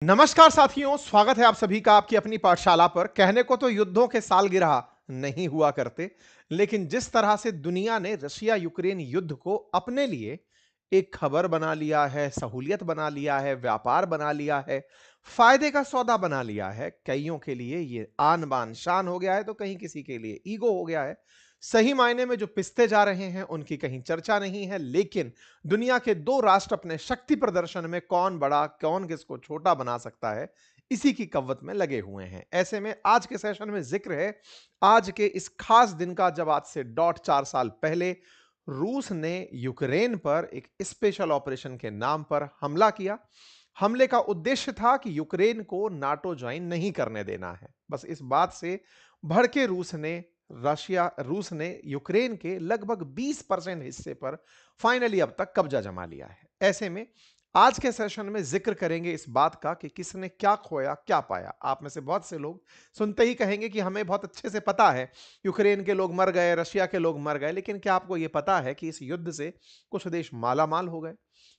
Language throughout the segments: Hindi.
नमस्कार साथियों, स्वागत है आप सभी का आपकी अपनी पाठशाला पर। कहने को तो युद्धों के सालगिरह नहीं हुआ करते, लेकिन जिस तरह से दुनिया ने रशिया यूक्रेन युद्ध को अपने लिए एक खबर बना लिया है, सहूलियत बना लिया है, व्यापार बना लिया है, फायदे का सौदा बना लिया है, कईयों के लिए ये आन बान शान हो गया है तो कहीं किसी के लिए ईगो हो गया है। सही मायने में जो पिसते जा रहे हैं उनकी कहीं चर्चा नहीं है, लेकिन दुनिया के दो राष्ट्र अपने शक्ति प्रदर्शन में कौन बड़ा कौन किसको छोटा बना सकता है, इसी की कव्वत में लगे हुए हैं। ऐसे में आज के सेशन में जिक्र है आज के इस खास दिन का, जब आज से 4 साल पहले रूस ने यूक्रेन पर एक स्पेशल ऑपरेशन के नाम पर हमला किया। हमले का उद्देश्य था कि यूक्रेन को नाटो ज्वाइन नहीं करने देना है। बस इस बात से भड़के रूस ने यूक्रेन के लगभग 20% हिस्से पर फाइनली अब तक कब्जा जमा लिया है। ऐसे में आज के सेशन में जिक्र करेंगे इस बात का कि किसने क्या खोया क्या पाया। आप में से बहुत से लोग सुनते ही कहेंगे कि हमें बहुत अच्छे से पता है यूक्रेन के लोग मर गए, रशिया के लोग मर गए, लेकिन क्या आपको यह पता है कि इस युद्ध से कुछ देश माला माल हो गए?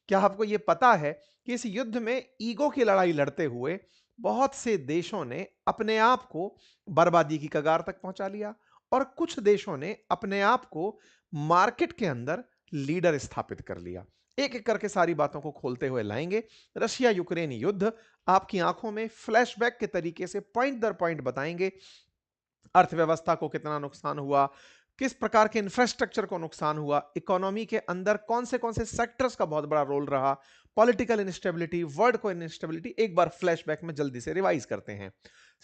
क्या आपको यह पता है कि इस युद्ध में ईगो की लड़ाई लड़ते हुए बहुत से देशों ने अपने आप को बर्बादी की कगार तक पहुंचा लिया और कुछ देशों ने अपने आप को मार्केट के अंदर लीडर स्थापित कर लिया? एक एक करके सारी बातों को खोलते हुए लाएंगे। रशिया यूक्रेन युद्ध आपकी आंखों में फ्लैशबैक के तरीके से पॉइंट दर पॉइंट बताएंगे। अर्थव्यवस्था को कितना नुकसान हुआ, किस प्रकार के इंफ्रास्ट्रक्चर को नुकसान हुआ, इकोनॉमी के अंदर कौन से सेक्टर्स का बहुत बड़ा रोल रहा, पॉलिटिकल इनस्टेबिलिटी, वर्ल्ड को इनस्टेबिलिटी, एक बार फ्लैशबैक में जल्दी से रिवाइज करते हैं।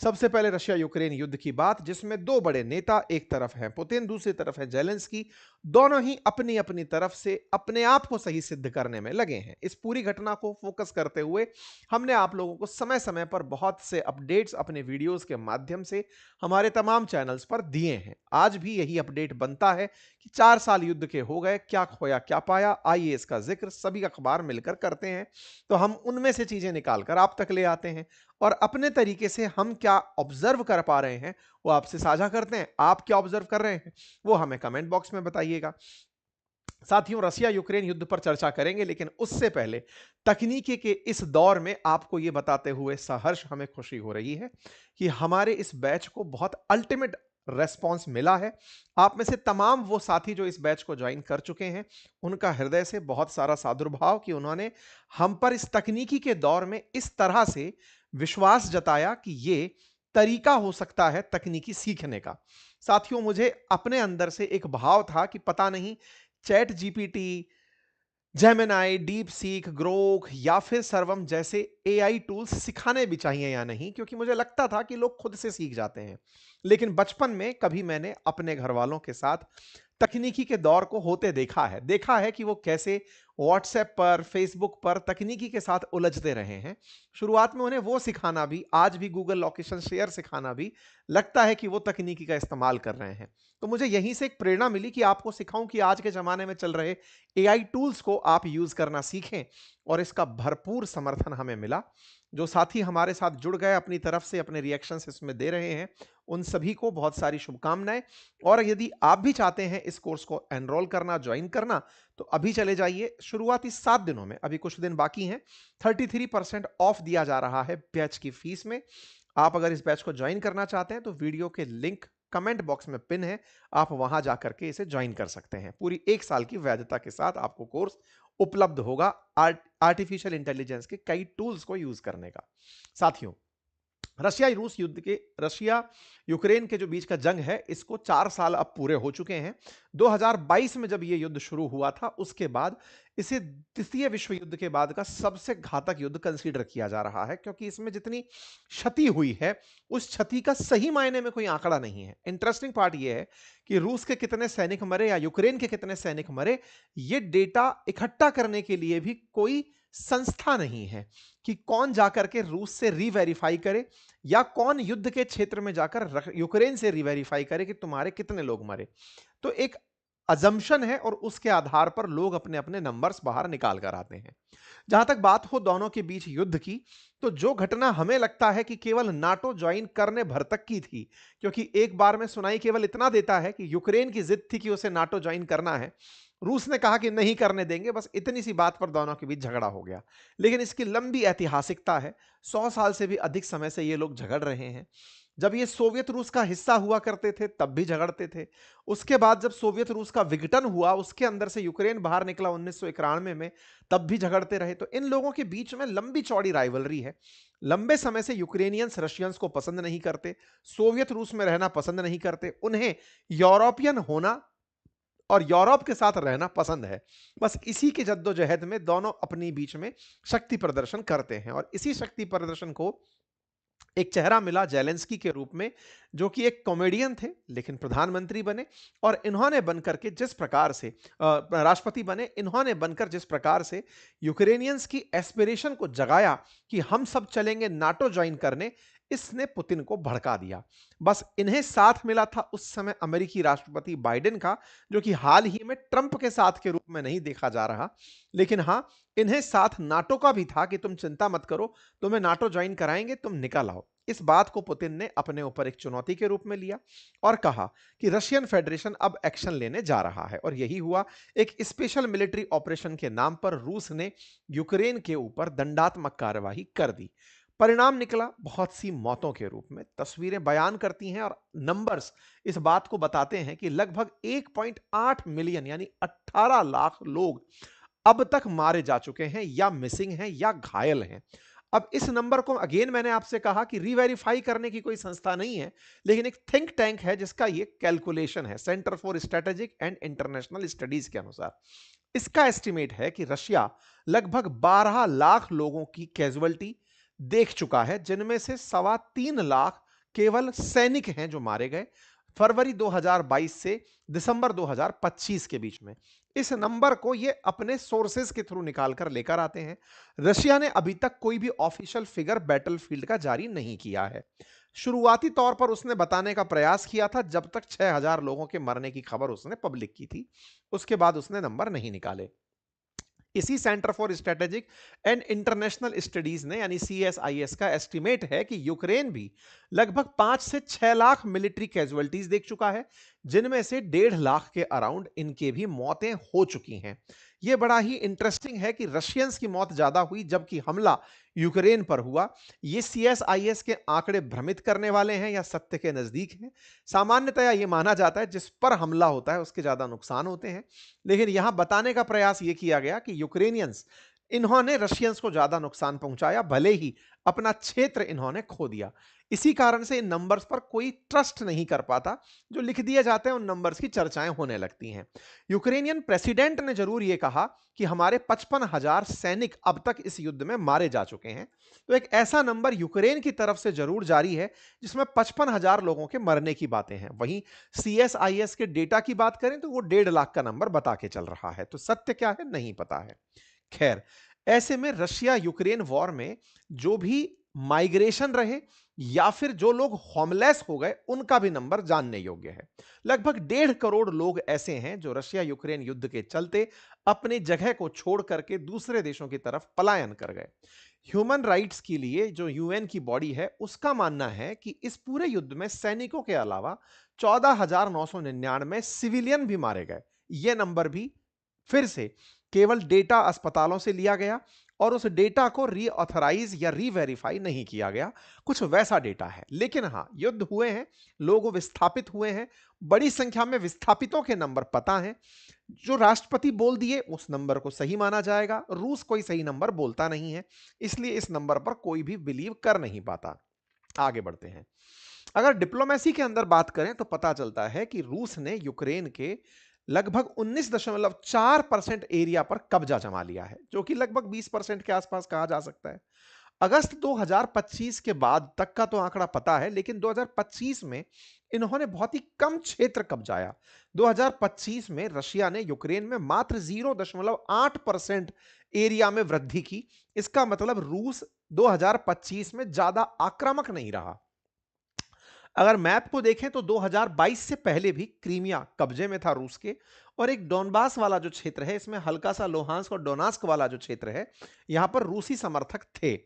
सबसे पहले रशिया यूक्रेन युद्ध की बात, जिसमें दो बड़े नेता, एक तरफ है पुतिन, दूसरी तरफ है जेलेंस्की। दोनों ही अपनी अपनी तरफ से अपने आप को सही सिद्ध करने में लगे हैं। इस पूरी घटना को फोकस करते हुए हमने आप लोगों को समय समय पर बहुत से अपडेट्स अपने वीडियोस के माध्यम से हमारे तमाम चैनल्स पर दिए हैं। आज भी यही अपडेट बनता है कि 4 साल युद्ध के हो गए, क्या खोया क्या पाया। आइए इसका जिक्र सभी अखबार मिलकर करते हैं, तो हम उनमें से चीजें निकालकर आप तक ले आते हैं और अपने तरीके से हम क्या ऑब्जर्व कर पा रहे हैं वो आपसे साझा करते हैं। आप क्या ऑब्जर्व कर रहे हैं वो हमें कमेंट बॉक्स में बताइएगा। साथियों, रशिया यूक्रेन युद्ध पर चर्चा करेंगे, लेकिन उससे पहले तकनीकी के इस दौर में आपको यह बताते हुए सहर्ष हमें खुशी हो रही है कि हमारे इस बैच को बहुत अल्टीमेट रेस्पॉन्स मिला है। आप में से तमाम वो साथी जो इस बैच को ज्वाइन कर चुके हैं, उनका हृदय से बहुत सारा सादुर्भाव कि उन्होंने हम पर इस तकनीकी के दौर में इस तरह से विश्वास जताया कि ये तरीका हो सकता है तकनीकी सीखने का। साथियों, मुझे अपने अंदर से एक भाव था कि पता नहीं चैट जीपीटी, जेमिनाई, डीप सीख, ग्रोक या फिर सर्वम जैसे एआई टूल्स सिखाने भी चाहिए या नहीं, क्योंकि मुझे लगता था कि लोग खुद से सीख जाते हैं। लेकिन बचपन में कभी मैंने अपने घर वालों के साथ तकनीकी के दौर को होते देखा है कि वो कैसे व्हाट्सएप पर, फेसबुक पर तकनीकी के साथ उलझते रहे हैं। शुरुआत में उन्हें वो सिखाना भी, आज भी गूगल लोकेशन शेयर सिखाना भी लगता है कि वो तकनीकी का इस्तेमाल कर रहे हैं। तो मुझे यहीं से एक प्रेरणा मिली कि आपको सिखाऊं कि आज के जमाने में चल रहे एआई टूल्स को आप यूज करना सीखें, और इसका भरपूर समर्थन हमें मिला। जो साथी हमारे साथ जुड़ गए, अपनी तरफ से अपने रिएक्शंस इसमें दे रहे हैं, उन सभी को बहुत सारी शुभकामनाएं। और यदि आप भी चाहते हैं इस कोर्स को एनरोल करना, ज्वाइन करना, तो अभी चले जाइए। शुरुआती 7 दिनों में, अभी कुछ दिन बाकी हैं, 33% ऑफ दिया जा रहा है बैच की फीस में। आप अगर इस बैच को ज्वाइन करना चाहते हैं तो वीडियो के लिंक कमेंट बॉक्स में पिन है, आप वहां जाकर के इसे ज्वाइन कर सकते हैं। पूरी 1 साल की वैधता के साथ आपको कोर्स उपलब्ध होगा आर्टिफिशियल इंटेलिजेंस के कई टूल्स को यूज करने का। साथियों, रशिया यूक्रेन के जो बीच का जंग है, इसको 4 साल अब पूरे हो चुके हैं। 2022 में जब यह युद्ध शुरू हुआ था, उसके बाद इसे द्वितीय विश्व युद्ध के बाद का सबसे घातक युद्ध कंसीडर किया जा रहा है, क्योंकि इसमें जितनी क्षति हुई है उस क्षति का सही मायने में कोई आंकड़ा नहीं है। इंटरेस्टिंग पार्ट यह है कि रूस के कितने सैनिक मरे या यूक्रेन के कितने सैनिक मरे, यह डेटा इकट्ठा करने के लिए भी कोई संस्था नहीं है कि कौन जाकर के रूस से रीवेरीफाई करे या कौन युद्ध के क्षेत्र में जाकर यूक्रेन से रीवेरीफाई करे कि तुम्हारे कितने लोग मरे। तो एक अजम्पशन है और उसके आधार पर लोग अपने अपने नंबर्स बाहर निकाल कर आते हैं। जहां तक बात हो दोनों के बीच युद्ध की, तो जो घटना हमें लगता है कि केवल नाटो ज्वाइन करने भर तक की थी, क्योंकि एक बार में सुनाई केवल इतना देता है कि यूक्रेन की जिद थी कि उसे नाटो ज्वाइन करना है, रूस ने कहा कि नहीं करने देंगे, बस इतनी सी बात पर दोनों के बीच झगड़ा हो गया। लेकिन इसकी लंबी ऐतिहासिकता है, 100 साल से भी अधिक समय से ये लोग झगड़ रहे हैं। जब ये सोवियत रूस का हिस्सा हुआ करते थे तब भी झगड़ते थे। उसके बाद जब सोवियत रूस का विघटन हुआ, उसके अंदर से यूक्रेन बाहर निकला 1991 में, तब भी झगड़ते रहे। तो इन लोगों के बीच में लंबी चौड़ी राइवलरी है। लंबे समय से यूक्रेनियंस रशियंस को पसंद नहीं करते, सोवियत रूस में रहना पसंद नहीं करते, उन्हें यूरोपियन होना और यूरोप के साथ रहना पसंद है। बस इसी के जद्दोजहद में दोनों अपनी बीच में शक्ति प्रदर्शन करते हैं, और इसी शक्ति प्रदर्शन को एक चेहरा मिला जेलेंस्की के रूप में, जो कि एक कॉमेडियन थे लेकिन प्रधानमंत्री बने। और इन्होंने बनकर के जिस प्रकार से राष्ट्रपति बने, इन्होंने बनकर जिस प्रकार से यूक्रेनियंस की एस्पिरेशन को जगाया कि हम सब चलेंगे नाटो ज्वाइन करने, इसने पुतिन को भड़का दिया। बस इन्हें साथ मिला था उस समय अमेरिकी राष्ट्रपति बाइडेन का, जो कि हाल ही में ट्रंप के साथ के रूप में नहीं देखा जा रहा। लेकिन हां, इन्हें साथ नाटो का भी था कि तुम चिंता मत करो, तुम्हें नाटो ज्वाइन कराएंगे, तुम निकल आओ। इस बात को पुतिन ने अपने ऊपर एक चुनौती के रूप में लिया और कहा कि रशियन फेडरेशन अब एक्शन लेने जा रहा है। और यही हुआ। एक स्पेशल मिलिट्री ऑपरेशन के नाम पर रूस ने यूक्रेन के ऊपर दंडात्मक कार्यवाही कर दी। परिणाम निकला बहुत सी मौतों के रूप में। तस्वीरें बयान करती हैं और नंबर्स इस बात को बताते हैं कि लगभग 1.8 मिलियन यानी 18 लाख लोग अब तक मारे जा चुके हैं, या मिसिंग हैं, या घायल हैं। अब इस नंबर को अगेन मैंने आपसे कहा कि रीवेरीफाई करने की कोई संस्था नहीं है, लेकिन एक थिंक टैंक है जिसका ये कैलकुलेशन है, centre for strategic and international studies के अनुसार। इसका एस्टिमेट है कि रशिया लगभग 12 लाख लोगों की कैजुअलिटी देख चुका है, जिनमें से 3.25 लाख केवल सैनिक हैं जो मारे गए फरवरी 2022 से दिसंबर 2025 के बीच में। इस नंबर को ये अपने सोर्सेज के थ्रू निकाल कर लेकर आते हैं। रशिया ने अभी तक कोई भी ऑफिशियल फिगर बैटलफील्ड का जारी नहीं किया है। शुरुआती तौर पर उसने बताने का प्रयास किया था जब तक 6000 लोगों के मरने की खबर उसने पब्लिक की थी। उसके बाद उसने नंबर नहीं निकाले। इसी centre for strategic and international studies ने यानी CSIS का एस्टिमेट है कि यूक्रेन भी लगभग 5 से 6 लाख मिलिट्री कैजुअलिटीज देख चुका है, जिनमें से 1.5 लाख के अराउंड इनके भी मौतें हो चुकी हैं। यह बड़ा ही इंटरेस्टिंग है कि रशियंस की मौत ज्यादा हुई जबकि हमला यूक्रेन पर हुआ। ये CSIS के आंकड़े भ्रमित करने वाले हैं या सत्य के नजदीक हैं। सामान्यतया यह माना जाता है जिस पर हमला होता है उसके ज्यादा नुकसान होते हैं, लेकिन यहां बताने का प्रयास यह किया गया कि यूक्रेनियंस, इन्होंने रशियंस को ज्यादा नुकसान पहुंचाया, भले ही अपना क्षेत्र इन्होंने खो दिया। इसी कारण से इन नंबर्स पर कोई ट्रस्ट नहीं कर पाता। जो लिख दिए जाते हैं उन नंबर्स की चर्चाएं होने लगती हैं। यूक्रेनियन प्रेसिडेंट ने जरूर यह कहा कि हमारे 55,000 सैनिक अब तक इस युद्ध में मारे जा चुके हैं। तो एक ऐसा नंबर यूक्रेन की तरफ से जरूर जारी है जिसमें 55,000 लोगों के मरने की बातें हैं। वहीं CSIS के डेटा की बात करें तो वो 1.5 लाख का नंबर बता के चल रहा है। तो सत्य क्या है नहीं पता है। खैर, ऐसे में रशिया यूक्रेन वॉर में जो भी माइग्रेशन रहे या फिर जो लोग होमलेस हो गए, उनका भी नंबर जानने योग्य है। लगभग 1.5 करोड़ लोग ऐसे हैं जो रशिया यूक्रेन युद्ध के चलते अपनी जगह को छोड़ करके दूसरे देशों की तरफ पलायन कर गए। ह्यूमन राइट्स के लिए जो UN की बॉडी है, उसका मानना है कि इस पूरे युद्ध में सैनिकों के अलावा 14,999 सिविलियन भी मारे गए। यह नंबर भी फिर से केवल डेटा अस्पतालों से लिया गया और उस डेटा को रीऑथराइज या रीवेरीफाई नहीं किया गया। कुछ वैसा डेटा है। लेकिन हां, युद्ध हुए हैं, लोग विस्थापित हुए हैं, बड़ी संख्या में विस्थापितों के नंबर पता हैं। जो राष्ट्रपति बोल दिए उस नंबर को सही माना जाएगा। रूस कोई सही नंबर बोलता नहीं है, इसलिए इस नंबर पर कोई भी बिलीव कर नहीं पाता। आगे बढ़ते हैं। अगर डिप्लोमेसी के अंदर बात करें तो पता चलता है कि रूस ने यूक्रेन के लगभग 19.4% एरिया पर कब्जा जमा लिया है, जो कि लगभग 20% के आसपास कहा जा सकता है। अगस्त 2025 के बाद तक का तो आंकड़ा पता है, लेकिन 2025 में इन्होंने बहुत ही कम क्षेत्र कब्जाया। 2025 में रशिया ने यूक्रेन में मात्र 0.8% एरिया में वृद्धि की। इसका मतलब रूस 2025 में ज्यादा आक्रामक नहीं रहा। अगर मैप को देखें तो 2022 से पहले भी क्रीमिया कब्जे में था रूस के, और एक डोनबास वाला जो क्षेत्र है, इसमें हल्का सा लोहांस्क और डोनास्क वाला जो क्षेत्र है, यहां पर रूसी समर्थक थे।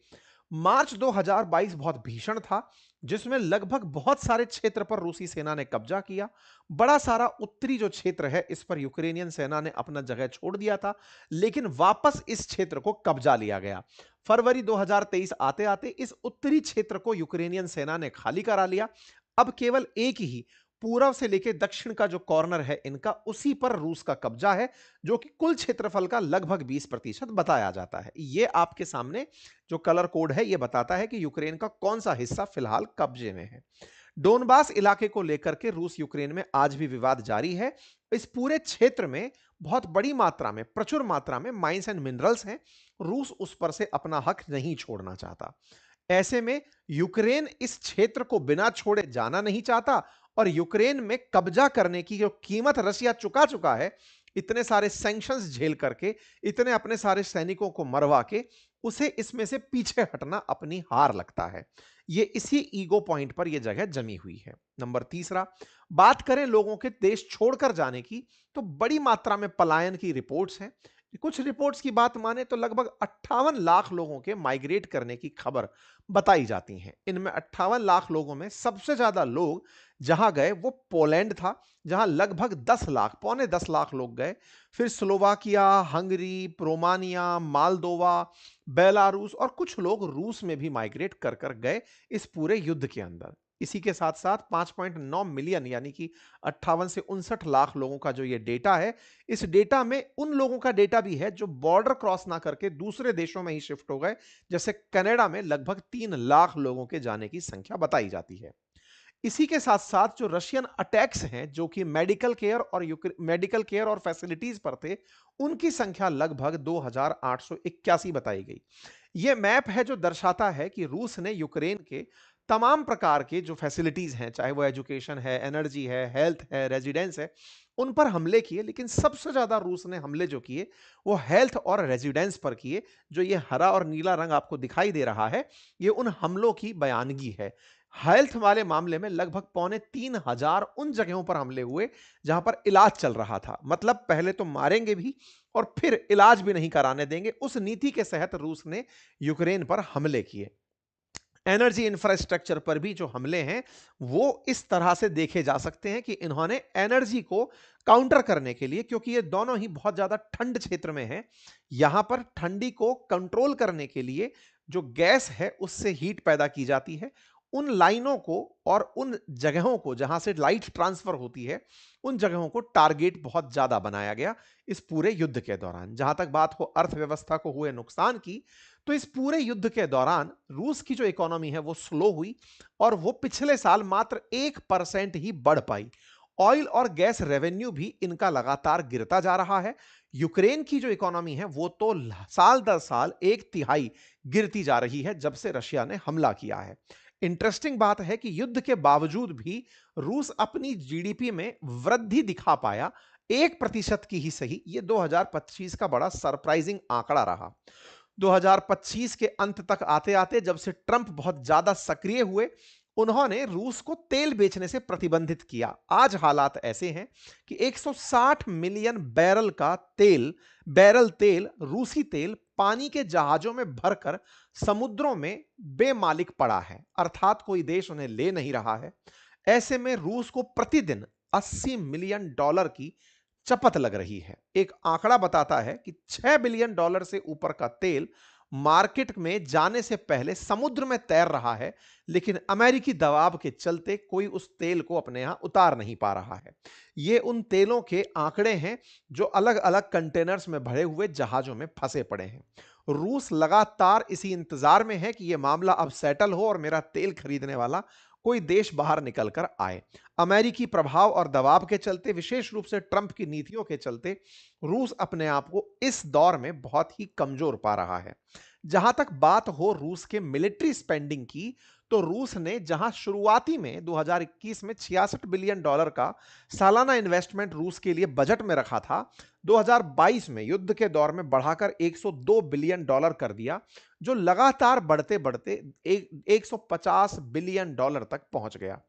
मार्च 2022 बहुत भीषण था, जिसमें लगभग बहुत सारे क्षेत्र पर रूसी सेना ने कब्जा किया। बड़ा सारा उत्तरी जो क्षेत्र है, इस पर यूक्रेनियन सेना ने अपना जगह छोड़ दिया था, लेकिन वापस इस क्षेत्र को कब्जा लिया गया। फरवरी 2023 आते-आते इस उत्तरी क्षेत्र को यूक्रेनियन सेना ने खाली करा लिया। अब केवल एक ही पूर्व से लेकर दक्षिण का जो कॉर्नर है इनका, उसी पर रूस का कब्जा है, जो कि कुल क्षेत्रफल का लगभग 20% बताया जाता है। ये आपके सामने जो कलर कोड है, ये बताता है कि यूक्रेन का कौन सा हिस्सा फिलहाल कब्जे में है। डोनबास इलाके को लेकर के रूस यूक्रेन में आज भी विवाद जारी है। इस पूरे क्षेत्र में बहुत बड़ी मात्रा में, प्रचुर मात्रा में माइंस एंड मिनरल्स हैं। रूस उस पर से अपना हक नहीं छोड़ना चाहता। ऐसे में यूक्रेन इस क्षेत्र को बिना छोड़े जाना नहीं चाहता, और यूक्रेन में कब्जा करने की जो कीमत रशिया चुका चुका है, इतने सारे सैंक्शंस झेल करके, इतने अपने सारे सैनिकों को मरवा के, उसे इसमें से पीछे हटना अपनी हार लगता है। ये इसी ईगो पॉइंट पर यह जगह जमी हुई है। नंबर तीसरा, बात करें लोगों के देश छोड़कर जाने की, तो बड़ी मात्रा में पलायन की रिपोर्ट्स हैं। कुछ रिपोर्ट्स की बात माने तो लगभग 58 लाख लोगों के माइग्रेट करने की खबर बताई जाती है। इनमें 58 लाख लोगों में सबसे ज्यादा लोग जहां गए वो पोलैंड था, जहां लगभग 10 लाख, पौने 10 लाख लोग गए। फिर Slovakia, Hungary, Romania, Moldova, Belarus और कुछ लोग रूस में भी माइग्रेट कर कर गए इस पूरे युद्ध के अंदर। इसी के साथ साथ 5.9 मिलियन यानी कि 58 से 59 लाख लोगों का जो ये डेटा है, इस डेटा में उन लोगों का डेटा भी है जो बॉर्डर क्रॉस ना करके दूसरे देशों में ही शिफ्ट हो गए। जैसे कनाडा में लगभग 3 लाख लोगों के जाने की संख्या बताई जाती है। इसी के साथ साथ जो रशियन अटैक्स हैं, जो कि मेडिकल केयर और फैसिलिटीज पर थे, उनकी संख्या लगभग 2881 बताई गई। यह मैप है जो दर्शाता है कि रूस ने यूक्रेन के तमाम प्रकार के जो फैसिलिटीज हैं, चाहे वो एजुकेशन है, एनर्जी है, हेल्थ है, रेजिडेंस है, उन पर हमले किए। लेकिन सबसे ज्यादा रूस ने हमले जो किए वो हेल्थ और रेजिडेंस पर किए। जो ये हरा और नीला रंग आपको दिखाई दे रहा है, ये उन हमलों की बयानगी है। हेल्थ वाले मामले में लगभग 3,500 उन जगहों पर हमले हुए जहां पर इलाज चल रहा था। मतलब पहले तो मारेंगे भी और फिर इलाज भी नहीं कराने देंगे, उस नीति के तहत रूस ने यूक्रेन पर हमले किए। एनर्जी इंफ्रास्ट्रक्चर पर भी जो हमले हैं वो इस तरह से देखे जा सकते हैं कि इन्होंने एनर्जी को काउंटर करने के लिए, क्योंकि ये दोनों ही बहुत ज्यादा ठंड क्षेत्र में हैं, यहां पर ठंडी को कंट्रोल करने के लिए जो गैस है उससे हीट पैदा की जाती है। उन लाइनों को और उन जगहों को जहां से लाइट ट्रांसफर होती है, उन जगहों को टारगेट बहुत ज्यादा बनाया गया इस पूरे युद्ध के दौरान। जहां तक बात हो अर्थव्यवस्था को हुए नुकसान की, तो इस पूरे युद्ध के दौरान रूस की जो इकोनॉमी है वो स्लो हुई, और वो पिछले साल मात्र 1% ही बढ़ पाई। ऑयल और गैस रेवेन्यू भी इनका लगातार गिरता जा रहा है। यूक्रेन की जो इकोनॉमी है वो तो साल दर साल 1/3 गिरती जा रही है जब से रशिया ने हमला किया है। इंटरेस्टिंग बात है कि युद्ध के बावजूद भी रूस अपनी जीडीपी में वृद्धि दिखा पाया, 1% की ही सही। ये 2025 का बड़ा सरप्राइजिंग आंकड़ा रहा। 2025 के अंत तक आते आते जब से ट्रंप बहुत ज्यादा सक्रिय हुए, उन्होंने रूस को तेल बेचने से प्रतिबंधित किया। आज हालात ऐसे हैं कि 160 मिलियन बैरल तेल, रूसी तेल पानी के जहाजों में भरकर समुद्रों में बेमालिक पड़ा है, अर्थात कोई देश उन्हें ले नहीं रहा है। ऐसे में रूस को प्रतिदिन $80 मिलियन की चपत लग रही है। एक आंकड़ा बताता है कि $6 बिलियन से ऊपर का तेल मार्केट में जाने से पहले समुद्र में तैर रहा है, लेकिन अमेरिकी दबाव के चलते कोई उस तेल को अपने यहां उतार नहीं पा रहा है। ये उन तेलों के आंकड़े हैं जो अलग अलग कंटेनर्स में भरे हुए जहाजों में फंसे पड़े हैं। रूस लगातार इसी इंतजार में है कि यह मामला अब सेटल हो और मेरा तेल खरीदने वाला कोई देश बाहर निकलकर आए। अमेरिकी प्रभाव और दबाव के चलते, विशेष रूप से ट्रंप की नीतियों के चलते, रूस अपने आप को इस दौर में बहुत ही कमजोर पा रहा है। जहां तक बात हो रूस के मिलिट्री स्पेंडिंग की, तो रूस ने जहां शुरुआती में 2021 में $66 बिलियन का सालाना इन्वेस्टमेंट रूस के लिए बजट में रखा था, 2022 में युद्ध के दौर में बढ़ाकर $102 बिलियन कर दिया, जो लगातार बढ़ते बढ़ते $150 बिलियन तक पहुंच गया।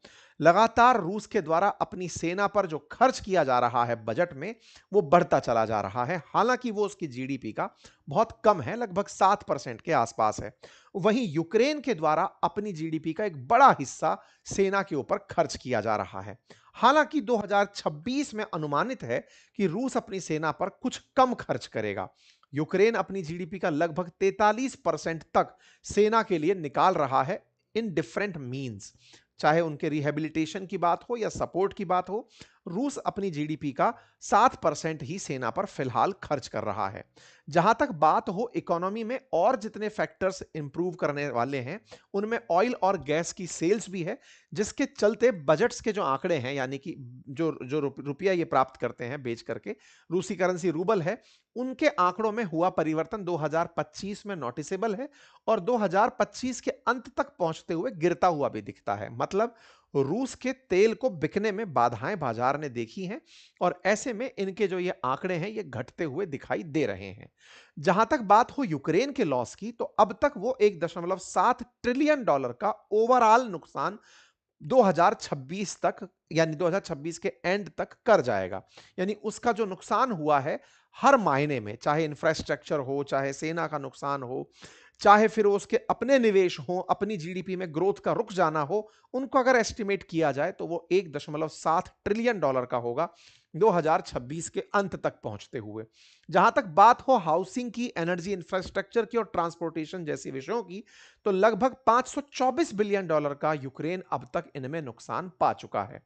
लगातार रूस के द्वारा अपनी सेना पर जो खर्च किया जा रहा है बजट में, वो बढ़ता चला जा रहा है। हालांकि वो उसकी जीडीपी का बहुत कम है, लगभग 7% के आसपास है। वहीं यूक्रेन के द्वारा अपनी जीडीपी का एक बड़ा हिस्सा सेना के ऊपर खर्च किया जा रहा है। हालांकि 2026 में अनुमानित है कि रूस अपनी सेना पर कुछ कम खर्च करेगा। यूक्रेन अपनी जीडीपी का लगभग 43% तक सेना के लिए निकाल रहा है इन डिफरेंट मीन्स। चाहे उनके रिहेबिलिटेशन की बात हो या सपोर्ट की बात हो, रूस अपनी जीडीपी का 7% ही सेना पर फिलहाल खर्च कर रहा है। जहां तक बात हो इकोनॉमी में और जितने फैक्टर्स इंप्रूव करने वाले हैं, उनमें ऑयल और गैस की सेल्स भी है, जिसके चलते बजट्स के जो आंकड़े हैं, यानी कि जो जो रुपया ये प्राप्त करते हैं बेच करके, रूसी करेंसी रूबल है, उनके आंकड़ों में हुआ परिवर्तन 2025 में नोटिसेबल है और 2025 के अंत तक पहुंचते हुए गिरता हुआ भी दिखता है। मतलब रूस के तेल को बिकने में बाधाएं बाजार ने देखी हैं और ऐसे में इनके जो ये आंकड़े हैं ये घटते हुए दिखाई दे रहे हैं। जहां तक बात हो यूक्रेन के लॉस की, तो अब तक वो 1.7 ट्रिलियन डॉलर का ओवरऑल नुकसान 2026 तक, यानी 2026 के एंड तक कर जाएगा। यानी उसका जो नुकसान हुआ है हर मायने में, चाहे इंफ्रास्ट्रक्चर हो, चाहे सेना का नुकसान हो, चाहे फिर उसके अपने निवेश हो, अपनी जीडीपी में ग्रोथ का रुक जाना हो, उनको अगर एस्टिमेट किया जाए तो वो 1.7 ट्रिलियन डॉलर का होगा 2026 के अंत तक पहुंचते हुए। जहां तक बात हो हाउसिंग की, एनर्जी इंफ्रास्ट्रक्चर की और ट्रांसपोर्टेशन जैसी विषयों की, तो लगभग 524 बिलियन डॉलर का यूक्रेन अब तक इनमें नुकसान पा चुका है।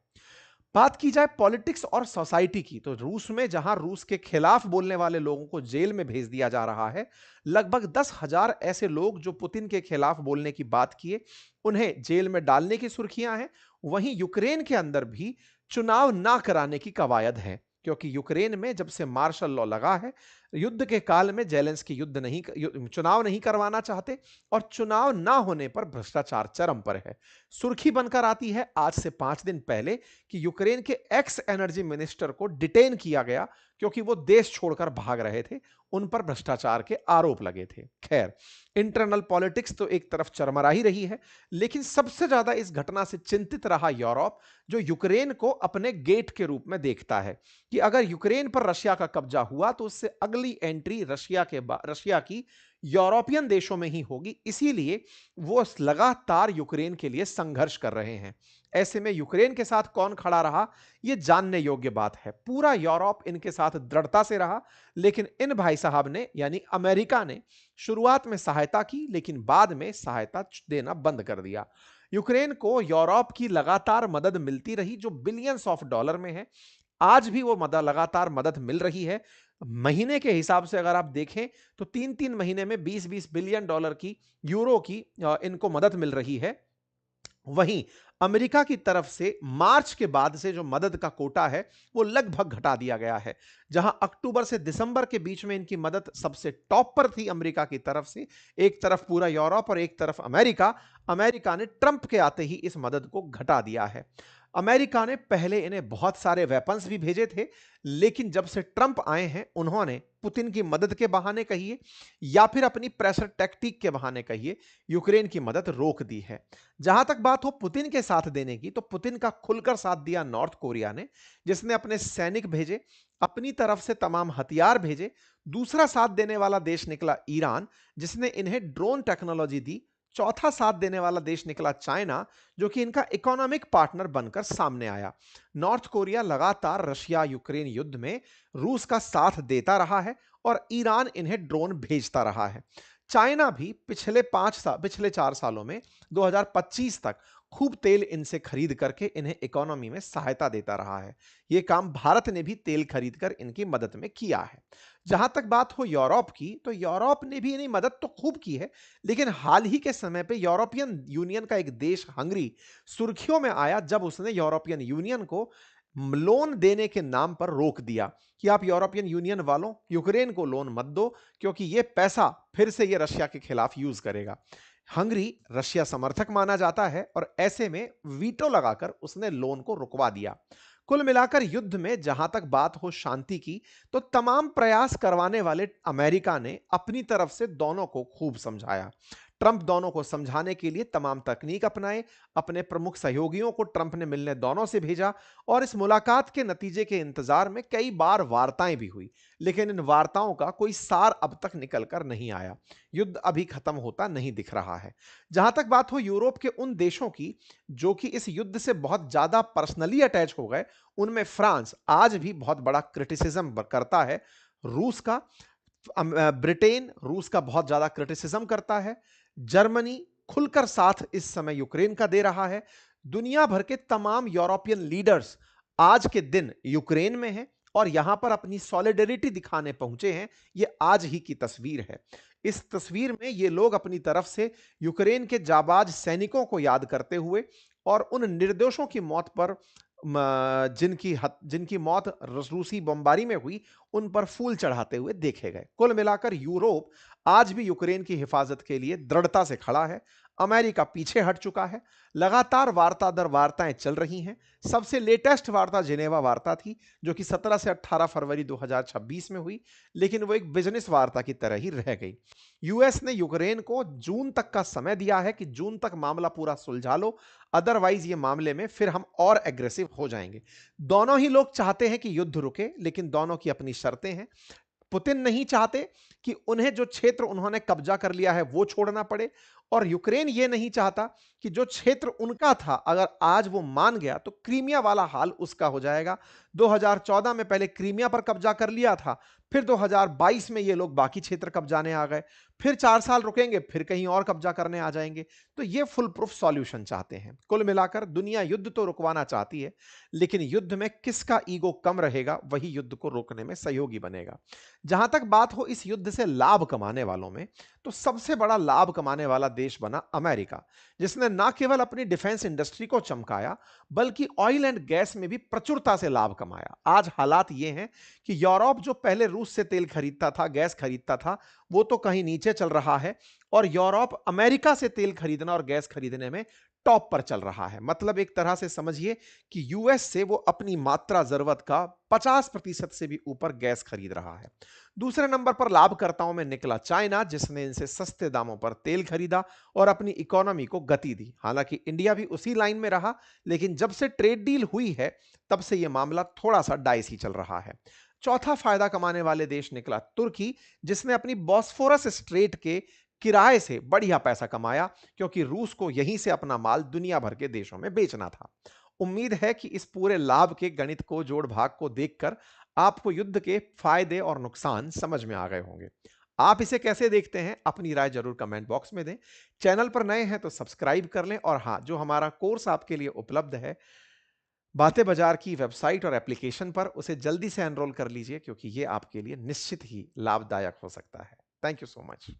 बात की जाए पॉलिटिक्स और सोसाइटी की, तो रूस में जहां रूस के खिलाफ बोलने वाले लोगों को जेल में भेज दिया जा रहा है, लगभग 10,000 ऐसे लोग जो पुतिन के खिलाफ बोलने की बात किए, उन्हें जेल में डालने की सुर्खियां हैं। वहीं यूक्रेन के अंदर भी चुनाव ना कराने की कवायद है, क्योंकि यूक्रेन में जब से मार्शल लॉ लगा है, युद्ध के काल में जेलेंस्की चुनाव नहीं करवाना चाहते और चुनाव ना होने पर भ्रष्टाचार चरम पर है। सुर्खी बनकर आती है आज से 5 दिन पहले कि यूक्रेन के एक्स एनर्जी मिनिस्टर को डिटेन किया गया क्योंकि वो देश छोड़कर भाग रहे थे, उन पर भ्रष्टाचार के आरोप लगे थे। खैर, इंटरनल पॉलिटिक्स तो एक तरफ चरमरा ही रही है, लेकिन सबसे ज्यादा इस घटना से चिंतित रहा यूरोप, जो यूक्रेन को अपने गेट के रूप में देखता है कि अगर यूक्रेन पर रशिया का कब्जा हुआ तो उससे अगली एंट्री रशिया की यूरोपियन देशों में ही होगी। इसीलिए वो लगातार यूक्रेन के लिए संघर्ष कर रहे हैं। ऐसे में यूक्रेन के साथ कौन खड़ा रहा, यह जानने योग्य बात है। पूरा यूरोप इनके साथ दृढ़ता से रहा, लेकिन इन भाई साहब ने, यानी अमेरिका ने, शुरुआत में सहायता की लेकिन बाद में सहायता देना बंद कर दिया। यूक्रेन को यूरोप की लगातार मदद मिलती रही, जो बिलियंस ऑफ डॉलर में है। आज भी वो लगातार मदद मिल रही है। महीने के हिसाब से अगर आप देखें तो 3-3 महीने में 20-20 बिलियन डॉलर की, यूरो की इनको मदद मिल रही है। वहीं अमेरिका की तरफ से मार्च के बाद से जो मदद का कोटा है वो लगभग घटा दिया गया है। जहां अक्टूबर से दिसंबर के बीच में इनकी मदद सबसे टॉप पर थी अमेरिका की तरफ से, एक तरफ पूरा यूरोप और एक तरफ अमेरिका। अमेरिका ने ट्रंप के आते ही इस मदद को घटा दिया है। अमेरिका ने पहले इन्हें बहुत सारे वेपन्स भी भेजे थे, लेकिन जब से ट्रंप आए हैं, उन्होंने पुतिन की मदद के बहाने कहिए या फिर अपनी प्रेशर टैक्टिक के बहाने कहिए, यूक्रेन की मदद रोक दी है। जहां तक बात हो पुतिन के साथ देने की, तो पुतिन का खुलकर साथ दिया नॉर्थ कोरिया ने, जिसने अपने सैनिक भेजे, अपनी तरफ से तमाम हथियार भेजे। दूसरा साथ देने वाला देश निकला ईरान, जिसने इन्हें ड्रोन टेक्नोलॉजी दी। चौथा साथ देने वाला देश निकला चाइना, जो कि इनका इकोनॉमिक पार्टनर बनकर सामने आया। नॉर्थ कोरिया लगातार रशिया यूक्रेन युद्ध में रूस का साथ देता रहा है और ईरान इन्हें ड्रोन भेजता रहा है। चाइना भी पिछले 4 सालों में 2025 तक खूब तेल इनसे खरीद करके इन्हें इकोनॉमी में सहायता देता रहा है। यह काम भारत ने भी तेल खरीदकर इनकी मदद में किया है। जहां तक बात हो यूरोप की, तो यूरोप ने भी इन्हीं मदद तो खूब की है, लेकिन हाल ही के समय पे यूरोपियन यूनियन का एक देश हंगरी सुर्खियों में आया जब उसने यूरोपियन यूनियन को लोन देने के नाम पर रोक दिया कि आप यूरोपियन यूनियन वालों यूक्रेन को लोन मत दो, क्योंकि यह पैसा फिर से ये रशिया के खिलाफ यूज करेगा। हंगरी रशिया समर्थक माना जाता है और ऐसे में वीटो लगाकर उसने लोन को रुकवा दिया। कुल मिलाकर युद्ध में जहां तक बात हो शांति की, तो तमाम प्रयास करवाने वाले अमेरिका ने अपनी तरफ से दोनों को खूब समझाया। ट्रंप दोनों को समझाने के लिए तमाम तकनीक अपनाए, अपने प्रमुख सहयोगियों को ट्रंप ने मिलने दोनों से भेजा और इस मुलाकात के नतीजे के इंतजार में कई बार वार्ताएं भी हुई, लेकिन इन वार्ताओं का कोई सार अब तक निकल कर नहीं आया। युद्ध अभी खत्म होता नहीं दिख रहा है। जहां तक बात हो यूरोप के उन देशों की जो कि इस युद्ध से बहुत ज्यादा पर्सनली अटैच हो गए, उनमें फ्रांस आज भी बहुत बड़ा क्रिटिसिज्म करता है रूस का। ब्रिटेन रूस का बहुत ज्यादा क्रिटिसिज्म करता है। जर्मनी खुलकर साथ इस समय यूक्रेन का दे रहा है। दुनिया भर के तमाम यूरोपियन लीडर्स आज के दिन यूक्रेन में हैं और यहां पर अपनी सॉलिडेरिटी दिखाने पहुंचे हैं। यह आज ही की तस्वीर है। इस तस्वीर में ये लोग अपनी तरफ से यूक्रेन के जाबाज सैनिकों को याद करते हुए और उन निर्दोषों की मौत पर जिनकी मौत रूसी बमबारी में हुई, उन पर फूल चढ़ाते हुए देखे गए। कुल मिलाकर यूरोप आज भी यूक्रेन की हिफाजत के लिए दृढ़ता से खड़ा है। अमेरिका पीछे हट चुका है। लगातार वार्ता दर वार्ताएं चल रही हैं। सबसे लेटेस्ट वार्ता जिनेवा वार्ता थी, जो कि 17 से 18 फरवरी 2026 में हुई, लेकिन वो एक बिजनेस वार्ता की तरह ही रह गई। यूएस ने यूक्रेन को जून तक का समय दिया है कि जून तक मामला पूरा सुलझा लो, अदरवाइज ये मामले में फिर हम और एग्रेसिव हो जाएंगे। दोनों ही लोग चाहते हैं कि युद्ध रुके, लेकिन दोनों की अपनी शर्तें हैं। पुतिन नहीं चाहते कि उन्हें जो क्षेत्र उन्होंने कब्जा कर लिया है वो छोड़ना पड़े, और यूक्रेन ये नहीं चाहता कि जो क्षेत्र उनका था अगर आज वो मान गया तो क्रीमिया वाला हाल उसका हो जाएगा। 2014 में पहले क्रीमिया पर कब्जा कर लिया था, फिर 2022 में ये लोग बाकी क्षेत्र कब्जाने आ गए, फिर 4 साल रुकेंगे, फिर कहीं और कब्जा करने आ जाएंगे। तो ये फुल प्रूफ सॉल्यूशन चाहते हैं। कुल मिलाकर दुनिया युद्ध तो रुकवाना चाहती है, लेकिन युद्ध में किसका ईगो कम रहेगा वही युद्ध को रोकने में सहयोगी बनेगा। जहां तक बात हो इस युद्ध से लाभ कमाने वालों में, तो सबसे बड़ा लाभ कमाने वाला देश बना अमेरिका, जिसने ना केवल अपनी डिफेंस इंडस्ट्री को चमकाया बल्कि ऑयल एंड गैस में भी प्रचुरता से लाभ कमाया। आज हालात ये हैं कि यूरोप जो पहले रूस से तेल खरीदता था, गैस खरीदता था, वो तो कहीं नीचे चल रहा है और यूरोप अमेरिका से तेल खरीदना और गैस खरीदने में टॉप पर चल रहा है। मतलब एक तरह से समझिए कि यूएस से वो अपनी मात्रा जरूरत का 50% से भी ऊपर गैस खरीद रहा है। दूसरे नंबर पर लाभकर्ताओं में निकला चाइना, जिसने इनसे सस्ते दामों पर तेल खरीदा और अपनी इकोनॉमी को गति दी। हालांकि इंडिया भी उसी लाइन में रहा, लेकिन जब से ट्रेड डील हुई है तब से यह मामला थोड़ा सा डाइसी चल रहा है। चौथा फायदा कमाने वाले देश निकला तुर्की, जिसने अपनी बॉस्फोरस स्ट्रेट के किराए से बढ़िया पैसा कमाया, क्योंकि रूस को यहीं से अपना माल दुनिया भर के देशों में बेचना था। उम्मीद है कि इस पूरे लाभ के गणित को, जोड़ भाग को देखकर आपको युद्ध के फायदे और नुकसान समझ में आ गए होंगे। आप इसे कैसे देखते हैं अपनी राय जरूर कमेंट बॉक्स में दें। चैनल पर नए हैं तो सब्सक्राइब कर लें, और हां, जो हमारा कोर्स आपके लिए उपलब्ध है बातें बाजार की वेबसाइट और एप्लीकेशन पर, उसे जल्दी से एनरोल कर लीजिए, क्योंकि यह आपके लिए निश्चित ही लाभदायक हो सकता है। Thank you so much.